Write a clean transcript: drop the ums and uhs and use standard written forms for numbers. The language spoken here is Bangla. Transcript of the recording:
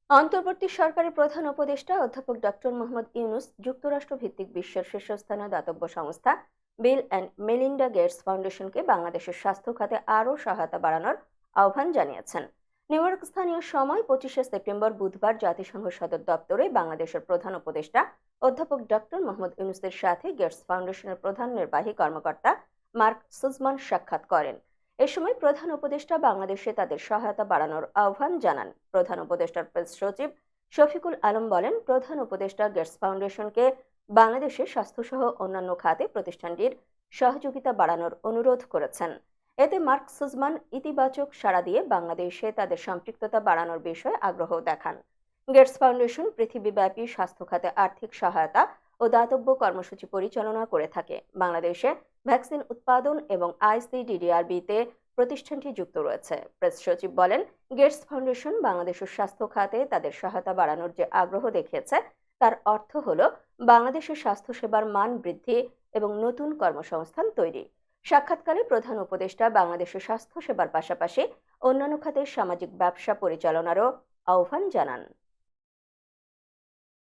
অন্তর্বর্তী সরকারের প্রধান উপদেষ্টা অধ্যাপক ডক্টর মোহাম্মদ ইউনূস যুক্তরাষ্ট্র ভিত্তিক বিশ্বের শীর্ষস্থানীয় দাতব্য সংস্থা বিল অ্যান্ড মেলিন্ডা গেটস ফাউন্ডেশনকে বাংলাদেশের স্বাস্থ্য খাতে আরও সহায়তা বাড়ানোর আহ্বান জানিয়েছেন। নিউ ইয়র্ক স্থানীয় সময় 25শে সেপ্টেম্বর বুধবার জাতিসংঘ সদর দপ্তরে বাংলাদেশের প্রধান উপদেষ্টা অধ্যাপক ডক্টর মোহাম্মদ ইউনূসের সাথে গেটস ফাউন্ডেশনের প্রধান নির্বাহী কর্মকর্তা মার্ক সুজমান সাক্ষাৎ করেন। এ সময় প্রধান উপদেষ্টা বাংলাদেশে তাদের সহায়তা বাড়ানোর আহ্বান জানান। প্রধান উপদেষ্টার প্রেস সচিব শফিকুল আলম বলেন, প্রধান উপদেষ্টা গেটস ফাউন্ডেশনকে বাংলাদেশে স্বাস্থ্যসহ অন্যান্য খাতে প্রতিষ্ঠানটির সহযোগিতা বাড়ানোর অনুরোধ করেছেন। এতে মার্ক সুজমান ইতিবাচক সাড়া দিয়ে বাংলাদেশে তাদের সম্পৃক্ততা বাড়ানোর বিষয়ে আগ্রহ দেখান। গেটস ফাউন্ডেশন পৃথিবীব্যাপী স্বাস্থ্য খাতে আর্থিক সহায়তা ও দাতব্য কর্মসূচি পরিচালনা করে থাকে। বাংলাদেশে ভ্যাকসিন উৎপাদন এবং আইসিডিডিআরবিতে প্রতিষ্ঠানটি যুক্ত রয়েছে। প্রেস সচিব বলেন, গেটস ফাউন্ডেশন বাংলাদেশের স্বাস্থ্য খাতে তাদের সহায়তা বাড়ানোর যে আগ্রহ দেখিয়েছে তার অর্থ হল বাংলাদেশের স্বাস্থ্যসেবার মান বৃদ্ধি এবং নতুন কর্মসংস্থান তৈরি। সাক্ষাৎকালে প্রধান উপদেষ্টা বাংলাদেশের স্বাস্থ্যসেবার পাশাপাশি অন্যান্য খাতে সামাজিক ব্যবসা পরিচালনারও আহ্বান জানান।